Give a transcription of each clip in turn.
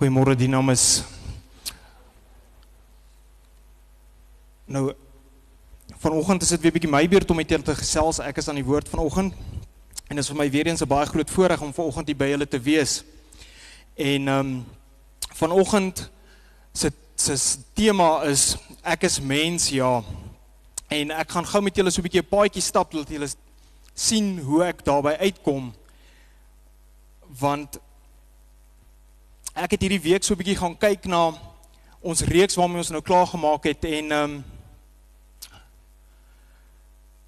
Goeiemôre, die naam is nou vanoggend is dit weer bietjie my beurt om met julle te gesels. Ek is aan die woord vanoggend en dit is vir my weer eens 'n baie groot voorreg om vanoggend hier by julle te wees. En vanoggend se tema is ek is mens, ja. En ek gaan gou met julle so 'n bietjie 'n paadjie stap dat julle sien hoe ek daarby uitkom. Want ek het hierdie week so 'n bietjie gaan kyk na ons reeks waarmee ons nou klaar gemaak het en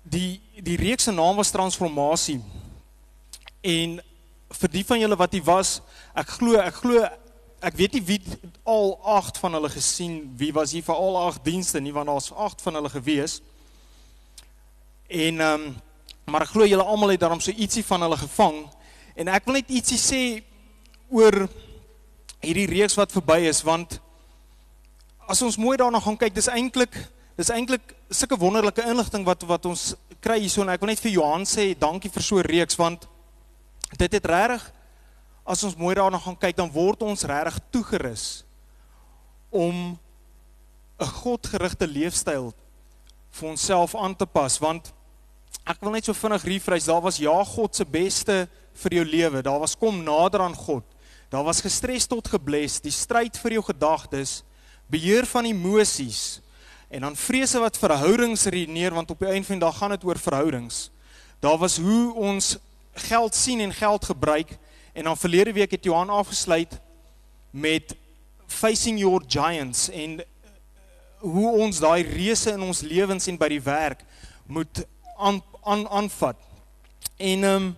die reeks se naam was Transformasie. En vir die van julle wat hier was, ek weet nie wie al 8 van hulle gesien, wie was hier vir al 8 dienste nie, want daar's 8 van hulle gewees. En maar ek glo julle almal het daarom so ietsie van hulle gevang. En ek wil net ietsie sê oor hierdie reeks wat verby is, want as ons mooi daarna gaan kyk, dis eintlik sulke wonderlike inligting wat ons kry hierso, en ek wil net vir Johan sê, dankie vir so 'n reeks, want dit het regtig, as ons mooi daarna gaan kyk, dan word ons regtig toegerus om 'n godgerigte leefstyl vir onsself aan te pas, want ek wil net so vinnig rephrase, daar was ja God se beste vir jou lewe, daar was kom nader aan God, daar was gestres tot gebles, die stryd vir jou gedagtes, beheer van emosies, en dan vrese wat verhoudings redeneer, want op die einde van die dag gaan dit oor verhoudings. Daar was hoe ons geld sien en geld gebruik, en dan verlede week het Johan afgesluit met facing your giants, en hoe ons daai reëse in ons lewens en by die werk moet aanvat. En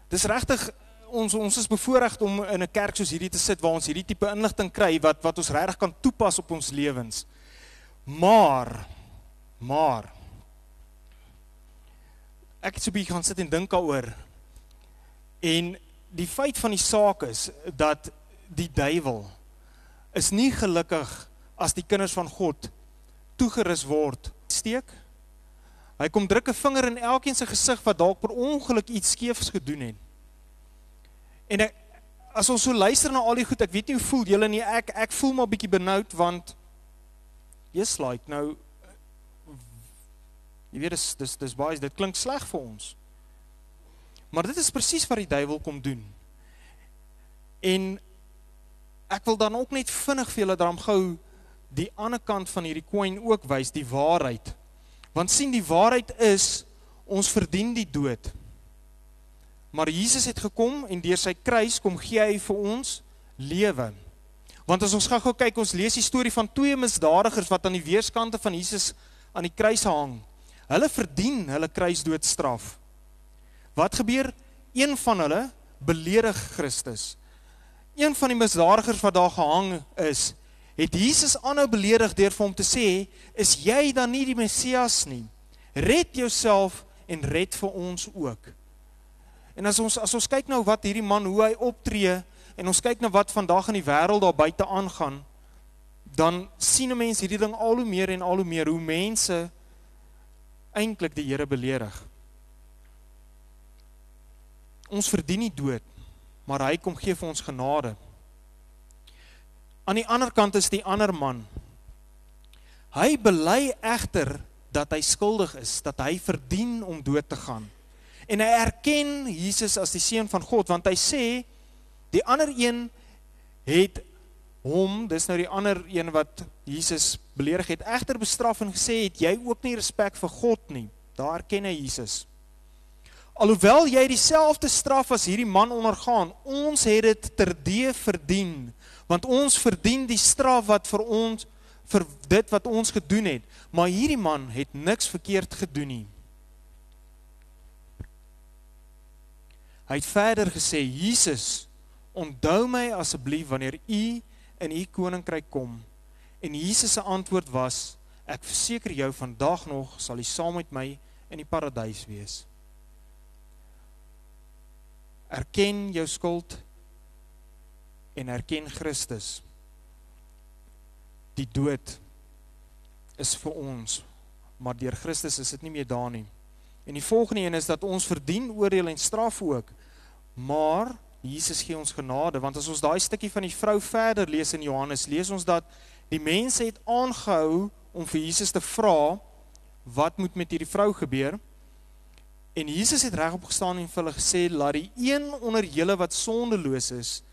dis regtig, ons is bevoorreg om in 'n kerk soos hierdie te sit, waar ons hierdie tipe inligting kry, wat ons regtig kan toepas op ons lewens. Maar, ek het so 'n bietjie gaan sit en dink daaroor, en die feit van die saak is, dat die duiwel is nie gelukkig as die kinders van God toegerus word. Steek, hy kom druk 'n vinger in elkeen se gesig wat dalk per ongeluk iets skeefs gedoen het. En as ons so luister na al die goed, ek weet nie hoe voel julle nie, ek voel maar bietjie benoud, want yes, like, nou, jy weet, dis baie, dit klink sleg vir ons. Maar dit is presies wat die duiwel kom doen. En ek wil dan ook net vinnig vir julle daarom gou die ander kant van hierdie coin ook wys, die waarheid. Want sien, die waarheid is, ons verdien die dood. Maar Jesus het gekom en deur sy kruis kom gee hy vir ons lewe. Want as ons gou kyk, ons lees die storie van 2 misdadigers wat aan die weerskante van Jesus aan die kruis hang. Hulle verdien hulle kruisdoodstraf. Wat gebeur? Een van hulle beledig Christus. Een van die misdadigers wat daar gehang is, het Jesus aanhou beledig deur vir hom te sê, is jy dan nie die Messias nie? Red jouself en red vir ons ook. En as ons kyk nou wat hierdie man, hoe hy optree, en ons kyk na wat vandag in die wêreld daar buite aangaan, dan sien 'n mens hierdie ding al hoe meer en al hoe meer, hoe mense eintlik die Here beledig. Ons verdien nie dood, maar hy kom gee vir ons genade. Aan die ander kant is die ander man. Hy bely egter dat hy skuldig is, dat hy verdien om dood te gaan. En hy erken Jesus as die seun van God, want hy sê, die ander een het hom, dis nou die ander een wat Jesus beledig het, egter bestraf en gesê, het jy ook nie respek vir God nie. Daar erken hy Jesus. Alhoewel jy dieselfde straf as hierdie man ondergaan, ons het dit terdee verdien, want ons verdien die straf wat vir ons, vir dit wat ons gedoen het, maar hierdie man het niks verkeerd gedoen nie. Hy het verder gesê, Jesus, onthou my asseblief wanneer u in u koninkryk kom. En Jesus se antwoord was, ek verseker jou, vandag nog sal u saam met my in die paradys wees. Erken jou skuld en erken Christus. Die dood is vir ons, maar deur Christus is dit nie meer daar nie. En die volgende een is dat ons verdien oordeel en straf ook, maar Jesus gee ons genade, want as ons daai stukkie van die vrou verder lees in Johannes, lees ons dat die mense het aangehou om vir Jesus te vra, wat moet met hierdie vrou gebeur? En Jesus het regop gestaan en vir hulle gesê, laat die een onder julle wat sondeloos is,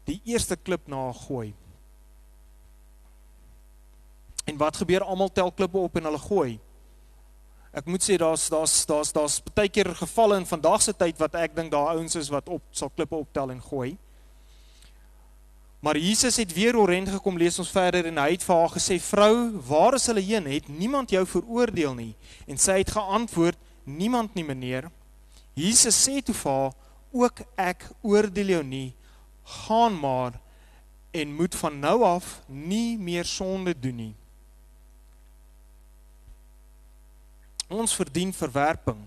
die eerste klip na haar gooi. En wat gebeur? Almal tel klippe op en hulle gooi. Ek moet sê, daar's baie keer gevalle in vandag se tyd wat ek dink daar ouens is wat sal klippe optel en gooi. Maar Jesus het weer oorent gekom, lees ons verder, en hy het vir haar gesê, vrou, waar is hulle heen? Het niemand jou veroordeel nie? En sy het geantwoord, niemand nie, meneer. Jesus sê toe vir haar, ook ek oordeel jou nie, gaan maar en moet van nou af nie meer sonde doen nie. Ons verdien verwerping,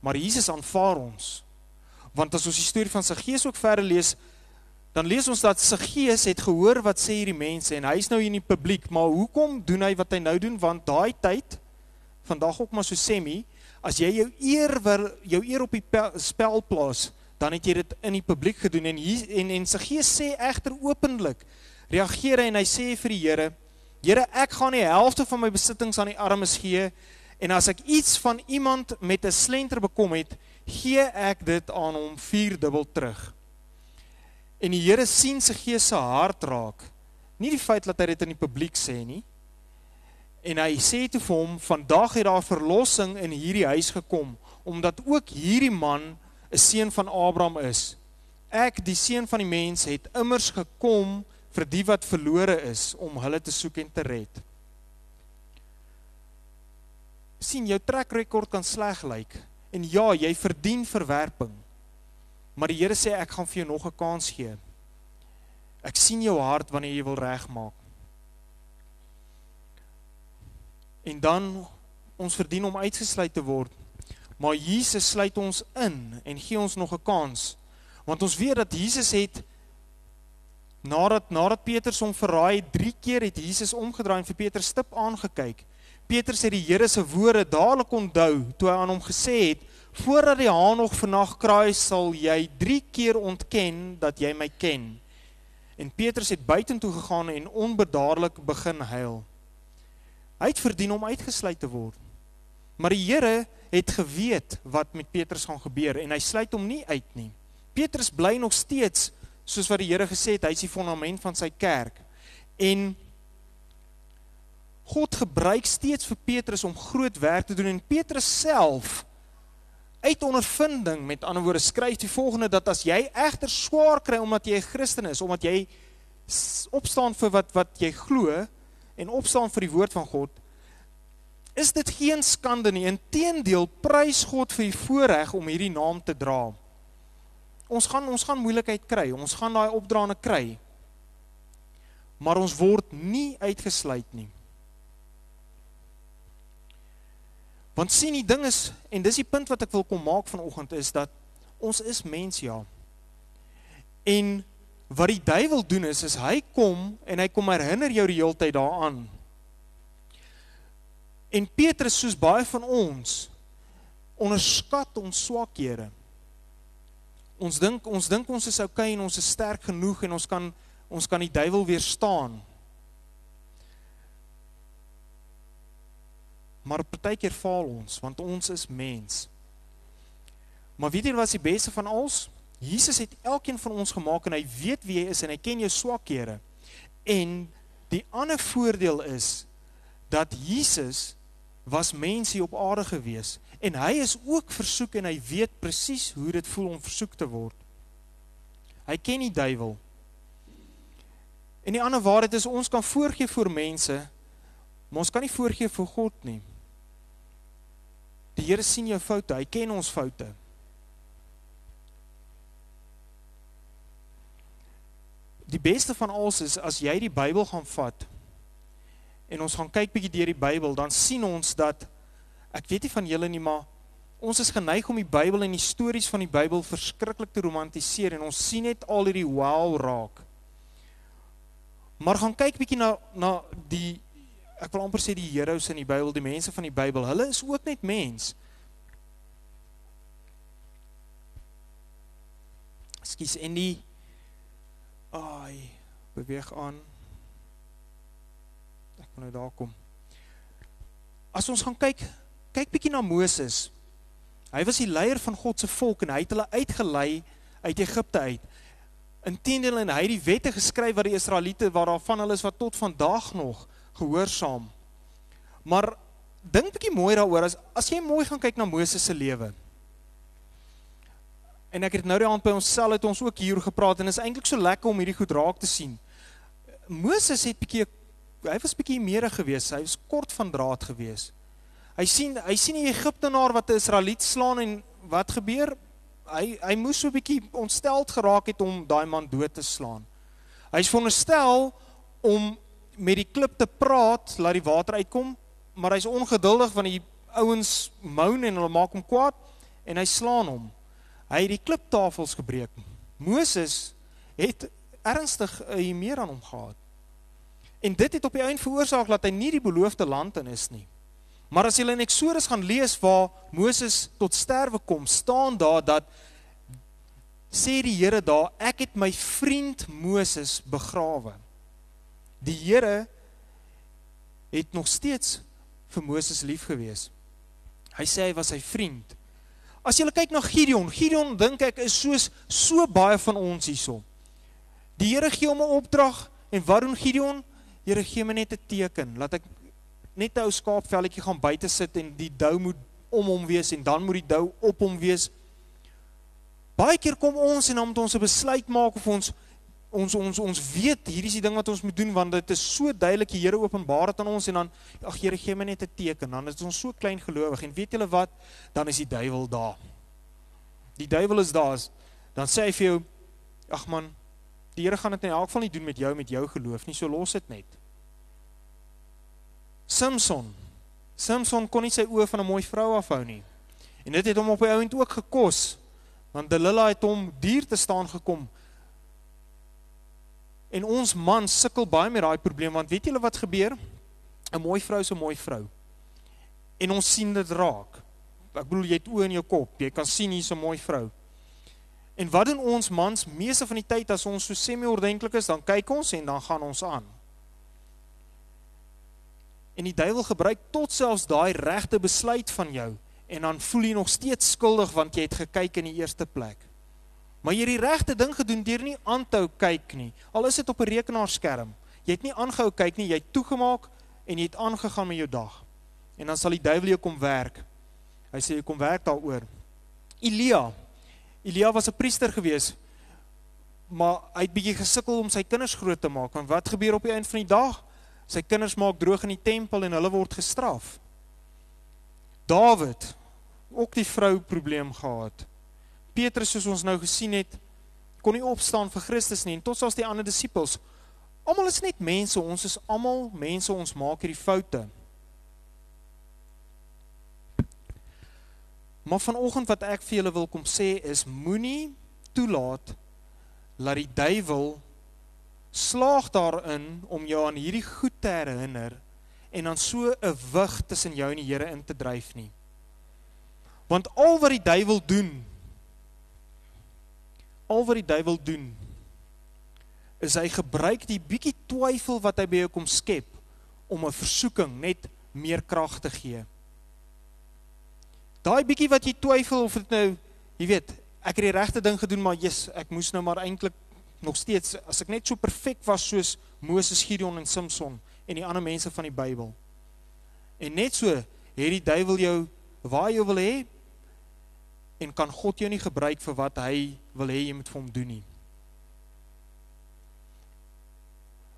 maar Jesus aanvaar ons. Want as ons die storie van Saggeus ook verder lees, dan lees ons dat Saggeus het gehoor wat sê hierdie mense, en hy is nou hier in die publiek, maar hoekom doen hy wat hy nou doen? Want daai tyd, vandag ook maar so semi, as jy jou eer op die spel plaas, dan het jy dit in die publiek gedoen, en Saggeus sê egter openlik, reageer hy en hy sê vir die Here, Here, ek gaan die helfte van my besittings aan die armes gee, en as ek iets van iemand met 'n slenter bekom het, gee ek dit aan hom 4-dubbel terug. En die Here sien Saggeus se hart raak, nie die feit dat hy dit in die publiek sê nie, en hy sê toe vir hom, vandag het daar verlossing in hierdie huis gekom, omdat ook hierdie man 'n seun van Abraham is. Ek, die seun van die mens, het immers gekom vir die wat verlore is, om hulle te soek en te red. Sien, jou track record kan sleg lyk, en ja, jy verdien verwerping, maar die Here sê, ek gaan vir jou nog 'n kans gee. Ek sien jou hart wanneer jy wil regmaak. En dan, ons verdien om uitgesluit te word, maar Jesus sluit ons in en gee ons nog 'n kans, want ons weet dat Jesus het, nadat Petrus hom verraai, 3 keer het Jesus omgedraai en vir Petrus stip aangekyk. Petrus het die Here se woorde dadelik onthou, toe hy aan hom gesê het, voordat die haan nog vannag kraai, sal jy 3 keer ontken dat jy my ken. En Petrus het buitentoe gegaan en onbedaarlik begin huil. Hy het verdien om uitgesluit te word. Maar die Here het geweet wat met Petrus gaan gebeur, en hy sluit hom nie uit nie. Petrus bly nog steeds, soos wat die Here gesê het, hy is die fondament van sy kerk. En God gebruik steeds vir Petrus om groot werk te doen, en Petrus self, uit ondervinding, met ander woorde, skryf die volgende, dat as jy egter swaar kry, omdat jy 'n Christen is, omdat jy opstaan vir wat jy glo, en opstaan vir die woord van God, is dit geen skande nie, inteendeel prys God vir die voorreg om hierdie naam te dra. Ons gaan moeilikheid kry, ons gaan daai opdraande kry, maar ons word nie uitgesluit nie. Want sien, die ding is, en dis die punt wat ek wil kom maak vanoggend, is dat ons is mens, ja. En wat die duiwel doen is hy kom en hy kom herinner jou die hele tyd daaraan. En Petrus, soos baie van ons, onderskat ons swakhede. Ons dink ons is okay en ons is sterk genoeg en ons kan die duiwel weerstaan. Maar partykeer faal ons, want ons is mens. Maar weet jy wat is die beste van alles? Jesus het elkeen van ons gemaak en hy weet wie jy is en hy ken jou swakhede. En die ander voordeel is dat Jesus was mens hier op aarde gewees en hy is ook versoek en hy weet presies hoe dit voel om versoek te word. Hy ken die duiwel. En die ander waarheid is, ons kan voorgee vir mense, maar ons kan nie voorgee vir God nie. Die Here sien jou foute, hy ken ons foute. Die beste van alles is, as jy die Bybel gaan vat, en ons gaan kyk bietjie deur die Bybel, dan sien ons dat, ek weet nie van julle nie, maar ons is geneig om die Bybel en die stories van die Bybel verskriklik te romantiseer, en ons sien net al hierdie wow raak. Maar gaan kyk bietjie na die, ek wil amper sê die heroes in die Bybel, die mense van die Bybel, hulle is ook net mens. Skus, en die beweeg aan. Ek kan nou daar kom. As ons gaan kyk bietjie na Moses. Hy was die leier van God se volk en hy het hulle uitgelei uit Egipte uit. Inteendeel, en hy het die wette geskryf wat die Israeliete, waar daarvan hulle is wat tot vandag nog gehoorsaam. Maar dink bietjie mooi daaroor, as jy mooi gaan kyk na Moses se lewe. En ek het nou die aand by onsself het ons ook hier gepraat en is eintlik so lekker om hierdie goed raak te sien. Moses het hy was bietjie meerig geweest, hy was kort van draad geweest. Hy sien die Egiptenaar wat die Israeliet slaan en wat gebeur? Hy moes so bietjie ontsteld geraak het om daai man dood te slaan. Hy is veronderstel om met die klip te praat, laat die water uitkom, maar hy is ongeduldig want die ouens moan en hulle maak hom kwaad en hy slaan hom. Hy het die kliptafels gebreek. Moses het ernstig meer aan hom gehad. En dit het op die eind veroorsaak dat hy nie die beloofde land in is nie. Maar as jy in Exodus gaan lees waar Moses tot sterwe kom, staan daar dat, sê die Here daar, ek het my vriend Moses begrawe. Die Here het nog steeds vir Moses lief gewees. Hy sê hy was sy vriend. As jy kyk na Gideon dink ek is soos so baie van ons hierso. Die Here gee hom 'n opdrag en wat doen Gideon? Here gee my net 'n teken, laat ek net 'n ou skaapvelletjie gaan buite sit en die dou moet om hom wees en dan moet die dou op hom wees. Baie keer kom ons en dan moet ons 'n besluit maak of ons weet hier is die ding wat ons moet doen want dit is so duidelik die Here openbaar dit aan ons en dan ag Here gee my net 'n teken, dan is ons so klein gelowig en weet julle wat, dan is die duiwel daar. Die duiwel is daar. Dan sê hy vir jou, ag man, die Here gaan dit in elk geval nie doen met jou geloof nie, so los dit net. Samson kon nie sy oë van 'n mooi vrou afhou nie. En dit het hom op die ouend ook gekos, want Delila het hom duur te staan gekom. En ons man sukkel baie met daai probleem, want weet julle wat gebeur? 'n Mooi vrou is 'n mooi vrou. En ons sien dit raak. Ek bedoel, jy het oë in jou kop, jy kan sien hier's 'n mooi vrou. En wat doen ons mans meeste van die tyd as ons so semi-ordentlik is, dan kyk ons en dan gaan ons aan. En die duiwel gebruik tot selfs daai regte besluit van jou en dan voel jy nog steeds skuldig want jy het gekyk in die eerste plek. Maar jy het die regte ding gedoen deur nie aan te hou kyk nie. Al is dit op 'n rekenaarskerm. Jy het nie aangehou kyk nie, jy het toegemaak en jy het aangegaan met jou dag. En dan sal die duiwel jou kom werk. Hy sê jy kom werk daaroor. Elia was 'n priester gewees, maar hy het bietjie gesukkel om sy kinders groot te maak, want wat gebeur op die eind van die dag? Sy kinders maak droog in die tempel en hulle word gestraf. Dawid, ook die vrou probleem gehad. Petrus, soos ons nou gesien het, kon nie opstaan vir Christus nie, en tot selfs die ander disippels. Almal is net mense, ons is almal mense, ons maak hierdie foute. Maar vanoggend wat ek vir julle wil kom sê is, moenie toelaat dat die duiwel slaag daarin om jou aan hierdie goed te herinner en dan so 'n wig tussen jou en die Here in te dryf nie. Want al wat die duiwel doen, is hy gebruik die bietjie twyfel wat hy by jou kom skep om 'n versoeking net meer krag te gee. Daai bietjie wat jy twyfel of dit nou, jy weet, ek het die regte ding gedoen, maar ek moes nou maar eintlik nog steeds, as ek net so perfek was soos Moses, Gideon en Samson en die ander mense van die Bybel. En net so het die duiwel jou waar jy wil hê en kan God jou nie gebruik vir wat hy wil hê jy moet vir hom doen nie.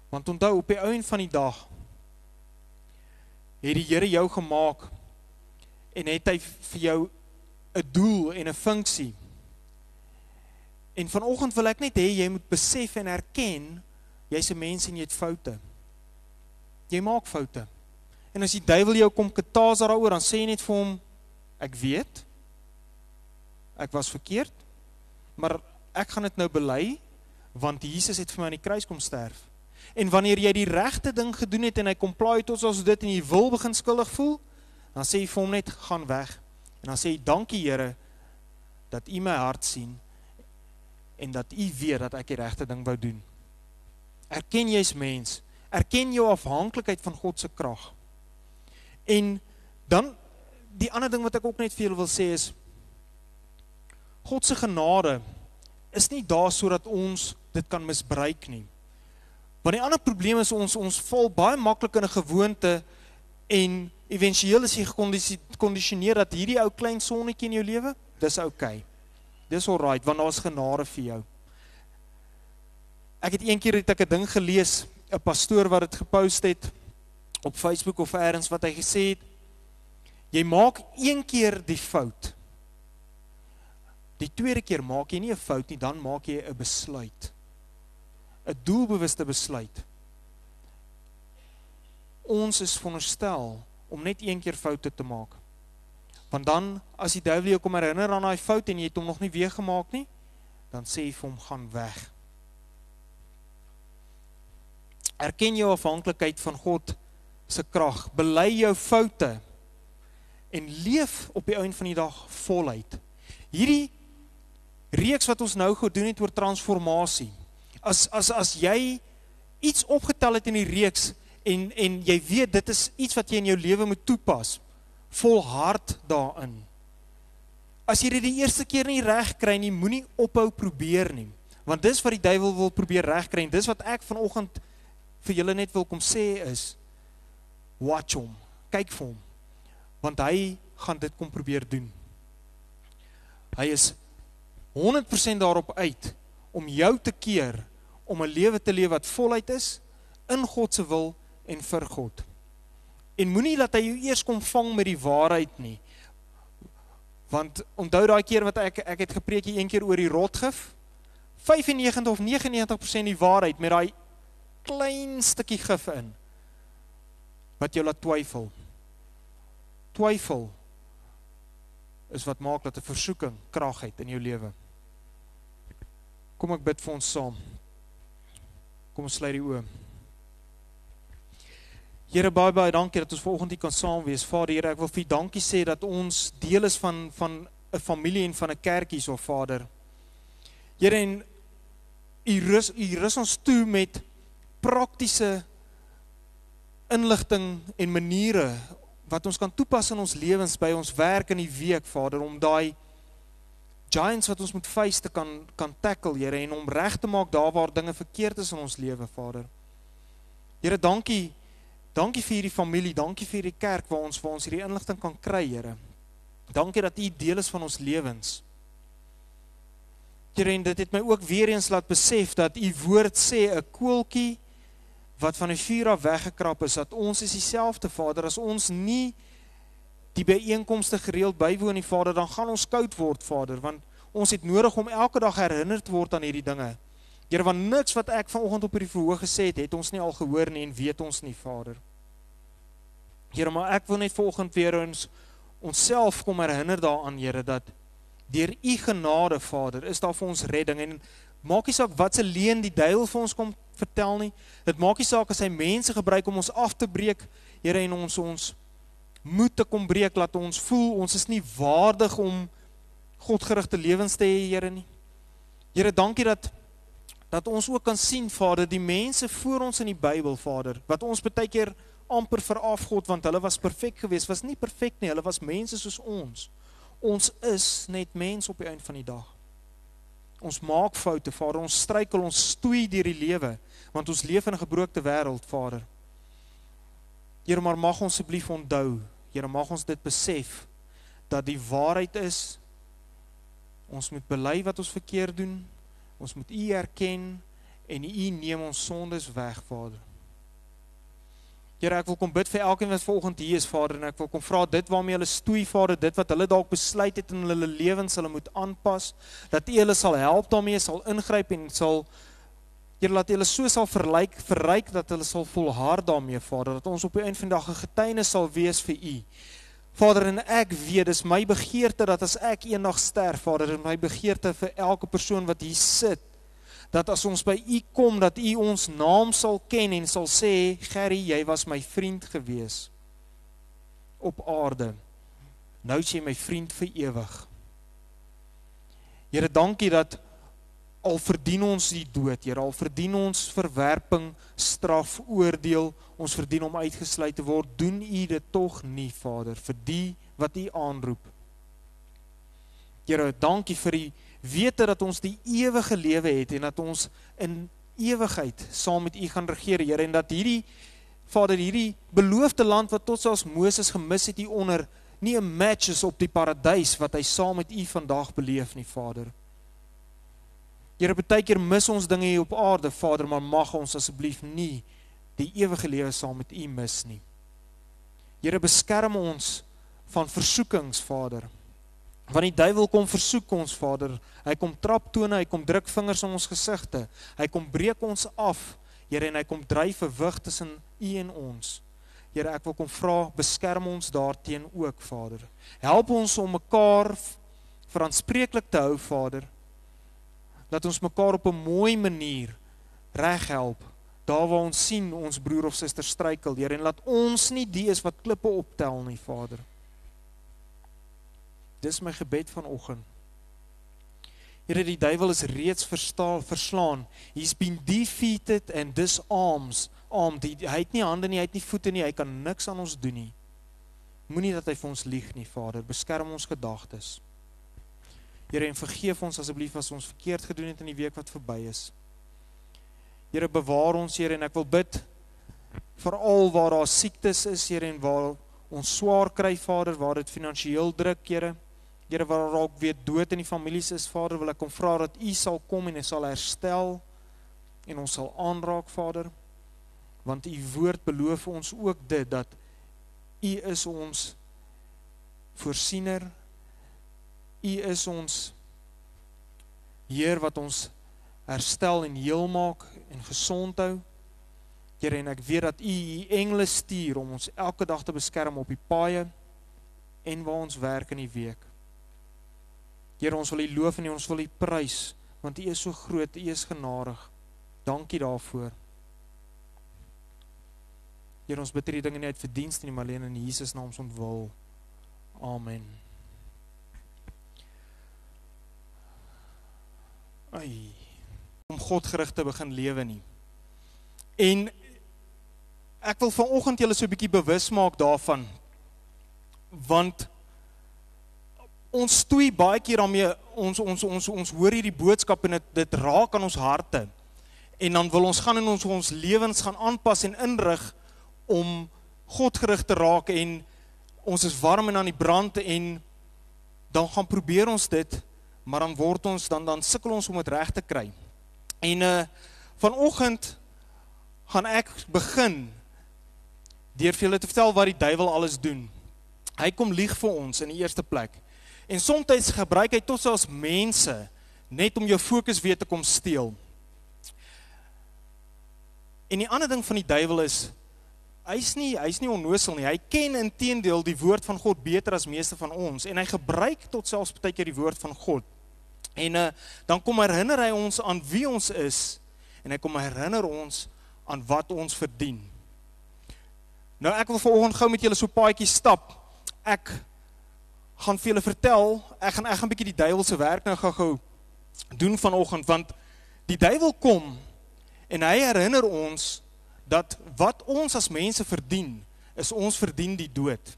Want onthou, op die einde van die dag het die Here jou gemaak en het hy vir jou 'n doel en 'n funksie. En vanoggend wil ek net hê jy moet besef en erken, jy's 'n mens en jy het foute. Jy maak foute. En as die duiwel jou kom ketaas daaroor, dan sê jy net vir hom, ek weet, ek was verkeerd, maar ek gaan dit nou bely, want Jesus het vir my aan die kruis kom sterf. En wanneer jy die regte ding gedoen het en hy kom plaai tot ons dit en jy wil begin skuldig voel, dan sê jy vir hom net, gaan weg. En dan sê jy, dankie Here, dat U my hart sien, en dat U weet dat ek die regte ding wou doen. Erken jy is mens, erken jou afhanklikheid van God se krag. En dan, die ander ding wat ek ook net vir julle wil sê is, God se genade is nie daar sodat ons dit kan misbruik nie. Want die ander probleem is ons val baie maklik in 'n gewoonte en eventueel is jy gekondisioneer dat hierdie ou klein sonnetjie in jou lewe, dis okay. Dis alright, want daar is genade vir jou. Ek het een keer 'n ding gelees, 'n pastoor wat dit gepost het op Facebook of elders wat hy gesê het, jy maak een keer die fout. Die tweede keer maak jy nie 'n fout nie, dan maak jy 'n besluit. 'n Doelbewuste besluit. Ons is veronderstel om net een keer foute te maak. Want dan, as die duiwel jou kom herinner aan daai fout en jy het hom nog nie weer gemaak nie, dan sê jy vir hom, gaan weg. Erken jou afhanklikheid van God se krag, bely jou foute en leef op die einde van die dag voluit. Hierdie reeks wat ons nou gedoen het oor transformasie. As jy iets opgetel het in die reeks en jy weet dit is iets wat jy in jou lewe moet toepas, volhard daarin. As jy dit die eerste keer nie reg kry nie, moenie ophou probeer nie. Want dis wat die duiwel wil probeer reg kry en dis wat ek vanoggend vir julle net wil kom sê is, watch hom, kyk vir hom, want hy gaan dit kom probeer doen. Hy is 100% daarop uit om jou te keer om 'n lewe te leef wat voluit is, in God se wil en vir God. En moenie dat hy jou eers kom vang met die waarheid nie. Want onthou daai keer wat ek het gepreek een keer oor die rotgif, 95 of 99% die waarheid met daai klein stukkie gif in, wat jou laat twyfel. Twyfel is wat maak dat 'n versoeking krag het in jou lewe. Kom ek bid vir ons saam. Kom ons sluit die oë. Here, baie dankie dat ons vanoggend hier kan saam wees. Vader, Here, ek wil vir U dankie sê dat ons deel is van 'n familie en van 'n kerk hier, so Vader. Here, en U rus ons toe met praktiese inligting en maniere wat ons kan toepas in ons lewens, by ons werk in die week, Vader, om daai giants wat ons moet face te kan tackle, Here, en om reg te maak daar waar dinge verkeerd is in ons lewe, Vader. Here, dankie vir hierdie familie, dankie vir hierdie kerk waar ons hierdie inligting kan kry, Here. Dankie dat U deel is van ons lewens. Here, en dit het my ook weer eens laat besef dat U woord sê 'n koeltjie wat van die vuur af weggekrap is, dat ons is dieselfde, Vader. As ons nie die byeenkomste gereeld bywoon nie, Vader, dan gaan ons koud word, Vader, want ons het nodig om elke dag herinnerd te word aan hierdie dinge. Here, want niks wat ek vanoggend op hierdie verhoog gesê het ons nie al gehoor nie en weet ons nie, Vader. Here, maar ek wil net vanoggend weer onsself kom herinner daaraan, Here, dat deur U genade, Vader, is daar vir ons redding, en maak nie saak wat se leuen die duiwel vir ons kom vertel nie, dit maak nie saak as hy mense gebruik om ons af te breek, Here, en ons moed te kom breek, laat ons voel, ons is nie waardig om Godgerigte lewens te hê, Here, nie. Here, dankie dat ons ook kan sien, Vader, die mense voor ons in die Bybel, Vader, wat ons baie keer amper verafgod, want hulle was perfek geweest, was nie perfek nie, hulle was mense soos ons. Ons is net mens op die eind van die dag. Ons maak foute, Vader, ons struikel, ons stoei deur die lewe, want ons leef in 'n gebroke wêreld, Vader. Here, maar mag ons asseblief onthou, Here, mag ons dit besef, dat die waarheid is, ons moet bely wat ons verkeerd doen, ons moet U erken, en U neem ons sondes weg, Vader. Here, ek wil kom bid vir elkeen wat vanoggend hier is, Vader, en ek wil kom vra dit waarmee hulle stoei, Vader, dit wat hulle dalk besluit het in hulle lewens, hulle moet aanpas, dat U hulle sal help daarmee, sal ingryp en sal, Here, laat hulle so sal verryk dat hulle sal volhard daarmee, Vader, dat ons op die einde van die dag 'n getuienis sal wees vir U. Vader, en ek weet, dis my begeerte dat as ek eendag sterf, Vader, en my begeerte vir elke persoon wat hier sit, dat as ons by U kom, dat U ons naam sal ken en sal sê, Gerry, jy was my vriend gewees op aarde. Nou is jy my vriend vir ewig. Here, dankie dat al verdien ons die dood, Here, al verdien ons verwerping, straf, oordeel, ons verdien om uitgesluit te word, doen U dit tog nie, Vader, vir die wat U aanroep. Here, dankie vir die wete dat ons die ewige lewe het en dat ons in ewigheid saam met U gaan regeer, Here, en dat hierdie, Vader, hierdie beloofde land wat tot selfs Moses gemis het hieronder, nie 'n match is op die paradys wat hy saam met U vandag beleef nie, Vader. Here, baie keer mis ons dinge hier op aarde, Vader, maar mag ons asseblief nie die ewige lewe saam met U mis nie. Here, beskerm ons van versoekings, Vader. Want die duiwel kom versoek ons, Vader. Hy kom traptone, hy kom druk vingers in ons gesigte. Hy kom breek ons af, Here, en hy kom dryf 'n wig tussen U en ons. Here, ek wil kom vra, beskerm ons daarteen ook, Vader. Help ons om mekaar verantwoordelik te hou, Vader. Dat ons mekaar op 'n mooi manier reg help, daar waar ons sien ons broer of suster struikel, Here, en laat ons nie die is wat klippe optel nie, Vader. Dis my gebed vanoggend. Here, die duiwel is reeds verslaan. He's been defeated and disarmed. Hy het nie hande nie, hy het nie voete nie, hy kan niks aan ons doen nie. Moenie dat hy vir ons lieg nie, Vader. Beskerm ons gedagtes. Here, en vergeef ons asseblief as ons verkeerd gedoen het in die week wat verby is. Here, bewaar ons, Here, en ek wil bid, veral waar daar siektes is, Here, en waar ons swaar kry, Vader, waar dit finansiëel druk, Here, waar daar ook weer dood in die families is, Vader, wil ek kom vra dat U sal kom en U sal herstel, en ons sal aanraak, Vader, want U woord beloof ons ook dit, dat U is ons voorsiener, U is ons Heer wat ons herstel en heel maak en gesond hou. Here, en ek weet dat U engele stuur om ons elke dag te beskerm op die paaie en waar ons werk in die week. Here, ons wil U loof en ons wil U prys, want U is so groot, U is genadig. Dankie daarvoor. Here, ons bid hierdie dinge nie uit verdienste nie, maar alleen in Jesus naam ons wil. Amen. Om God gerig te begin lewe nie. En ek wil vanoggend julle so 'n bietjie bewus maak daarvan, want ons stoei baie keer daarmee, ons hoor hierdie boodskap en dit raak aan ons harte, en dan wil ons gaan in ons lewens gaan aanpas en inrig om God gerig te raak, en ons is warm en aan die brand, en dan gaan probeer ons dit, maar dan word ons, dan sukkel ons om dit reg te kry. En vanoggend gaan ek begin deur vir julle te vertel wat die duiwel alles doen. Hy kom lieg vir ons in die eerste plek. En soms gebruik hy tot selfs mense net om jou fokus weer te kom steel. En die ander ding van die duiwel is, hy's nie onnosel nie. Hy ken inteendeel die woord van God beter as meeste van ons, en hy gebruik tot selfs baie keer die woord van God. En dan kom herinner hy ons aan wie ons is, en hy kom herinner ons aan wat ons verdien. Nou, ek wil vanoggend gou met julle so 'n paadjie stap. Ek gaan vir julle vertel, ek gaan bietjie die duiwel se werk nou gou doen vanoggend, want die duiwel kom en hy herinner ons dat wat ons as mense verdien, is ons verdien die dood.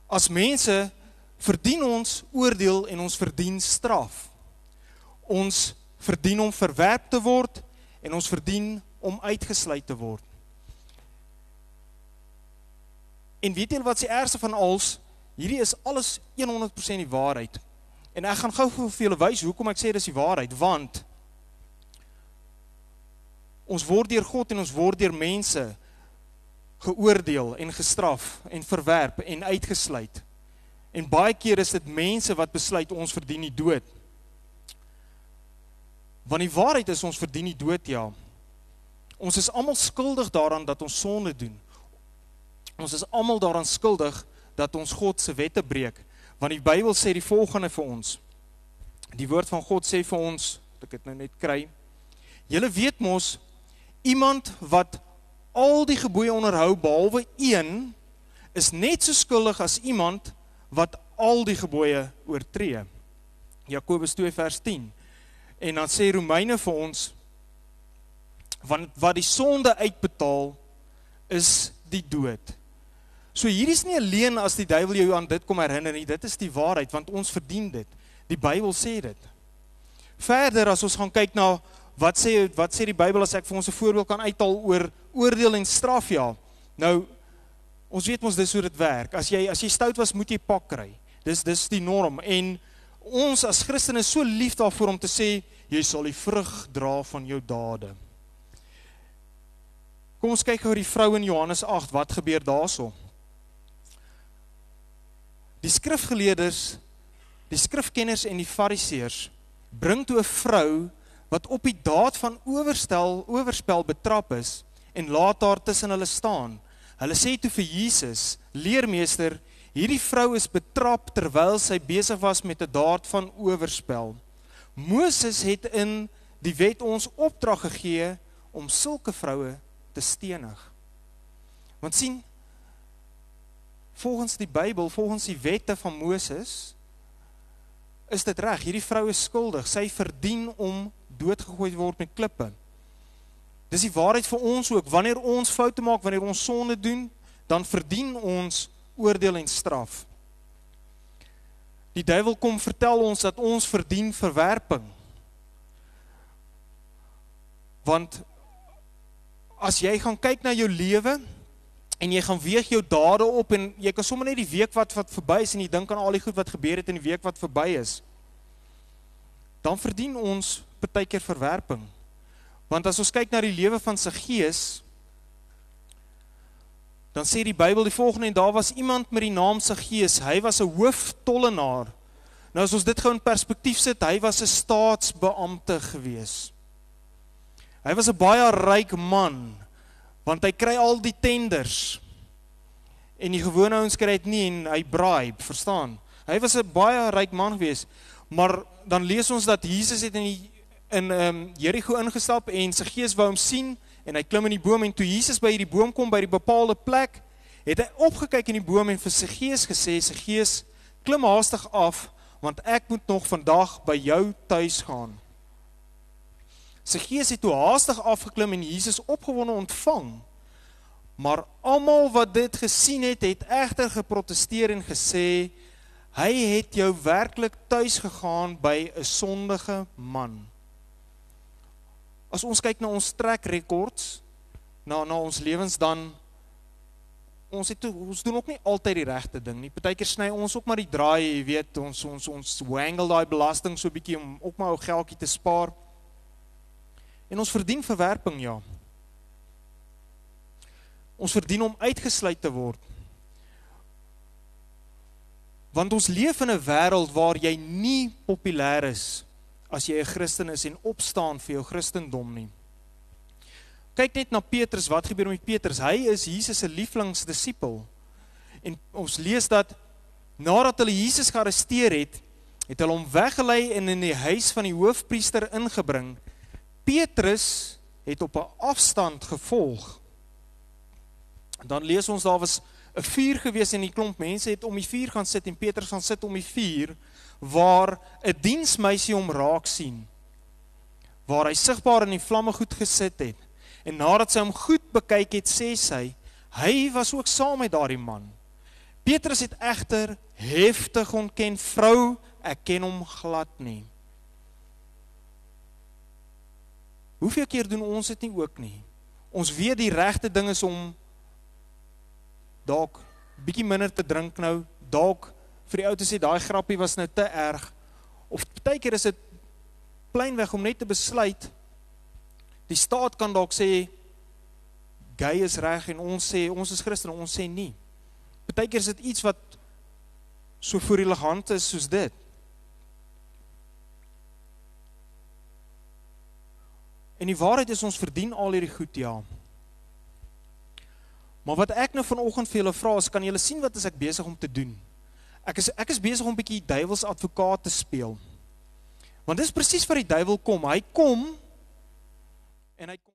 As mense verdien ons oordeel en ons verdien straf. Ons verdien om verwerp te word en ons verdien om uitgesluit te word. En weet julle wat die ergste van alles? Hierdie is alles 100% die waarheid. En ek gaan gou vir julle wys hoekom ek sê dis die waarheid, want ons word deur God en ons word deur mense geoordeel en gestraf en verwerp en uitgesluit. En baie keer is dit mense wat besluit ons verdien die dood. Want die waarheid is ons verdien die dood, ja. Ons is almal skuldig daaraan dat ons sonde doen. Ons is almal daaraan skuldig dat ons God se wette breek. Want die Bybel sê die volgende vir ons. Die woord van God sê vir ons, dat ek dit nou net kry, julle weet mos, iemand wat al die gebooie onderhou behalwe een, is net so skuldig as iemand wat al die gebooie oortree. Jakobus 2 vers 10. En dan sê Romeine vir ons, want wat die sonde uitbetaal, is die dood. So hier is nie alleen as die duiwel jou aan dit kom herinner nie, dit is die waarheid, want ons verdien dit. Die Bybel sê dit. Verder, as ons gaan kyk na, wat sê die Bybel, as ek vir ons 'n voorbeeld kan uithaal oor oordeel en straf, ja. Nou, ons weet ons dis hoe dit werk. As jy stout was, moet jy pak kry. Dis die norm. En ons as Christene is so lief daarvoor om te sê, jy sal die vrug dra van jou dade. Kom ons kyk oor die vrou in Johannes 8, wat gebeur daarso? Die skrifgeleerders, die skrifkenners en die fariseërs bring toe 'n vrou wat op die daad van oorspel betrap is en laat haar tussen hulle staan. Hulle sê toe vir Jesus, leermeester, hierdie vrou is betrap terwyl sy besig was met 'n daad van oorspel. Moses het in die wet ons opdrag gegee om sulke vroue te stenig. Want sien, volgens die Bybel, volgens die wette van Moses, is dit reg, hierdie vrou is skuldig, sy verdien om doodgegooi te word met klippe. Dis die waarheid vir ons ook, wanneer ons foute maak, wanneer ons sonde doen, dan verdien ons oordeel en straf. Die duiwel kom vertel ons dat ons verdien verwerping. Want as jy gaan kyk na jou lewe, en jy gaan weeg jou dade op, en jy kan sommer net die week wat verby is, en jy dink aan al die goed wat gebeur het in die week wat verby is, dan verdien ons partykeer verwerping. Want as ons kyk na die lewe van Saggeus, dan sê die Bybel die volgende, en daar was iemand met die naam Saggeus, hy was 'n hooftollenaar. Nou as ons dit gou in perspektief sit, hy was 'n staatsbeampte gewees. Hy was 'n baie ryk man, want hy kry al die tenders, en die gewone ouens kry dit nie, en hy bribe, verstaan? Hy was 'n baie ryk man gewees, maar dan lees ons dat Jesus het in Jericho ingestap, en Saggeus wou hom sien, en hy klim in die boom, en toe Jesus by die boom kom, by die bepaalde plek, het hy opgekyk in die boom, en vir Saggeus gesê, Saggeus, klim haastig af, want ek moet nog vandag by jou tuis gaan. Saggeus het toe haastig afgeklim en Jesus opgewonde ontvang, maar almal wat dit gesien het, het egter geprotesteer en gesê, hy het jou werklik tuis gegaan by 'n sondige man. As ons kyk na ons track records, na ons lewens, dan ons doen ook nie altyd die regte ding nie. Partykeer sny ons ook maar die draai, jy weet, ons wangle daai belasting so 'n bietjie om ook maar ou geldjie te spaar. En ons verdien verwerping, ja. Ons verdien om uitgesluit te word. Want ons leef in 'n wêreld waar jy nie populêr is as jy 'n Christen is en opstaan vir jou Christendom nie. Kyk net na Petrus, wat gebeur met Petrus? Hy is Jesus se lieflingsdisipel. En ons lees dat nadat hulle Jesus gearresteer het, het hulle hom weggelei en in die huis van die hoofpriester ingebring. Petrus het op 'n afstand gevolg. Dan lees ons, daar was 'n vuur gewees en die klomp mense het om die vuur gaan sit en Petrus gaan sit om die vuur, waar 'n diensmeisie hom raak sien, waar hy sigbaar in die vlamme goed gesit het. En nadat sy hom goed bekyk het, sê sy, hy was ook saam met daardie man. Petrus het egter heftig ontken, vrou, ek ken hom glad nie. Hoeveel keer doen ons dit nie ook nie? Ons weet die regte ding is om dalk bietjie minder te drink nou, dalk vir die ou te sê, daai grappie was nou te erg, of partykeer is dit pleinweg om net te besluit, die staat kan dalk sê, gay is reg, en ons sê, ons is Christen, ons sê nie. Partykeer is dit iets wat so voor die hand is soos dit. En die waarheid is, ons verdien al hierdie goed, ja. Maar wat ek nou vanoggend vir julle vra is, kan julle sien wat is ek besig om te doen? Ek is besig om 'n bietjie duiwels advokaat te speel. Want dis presies wat die duiwel kom. Hy kom en hy kom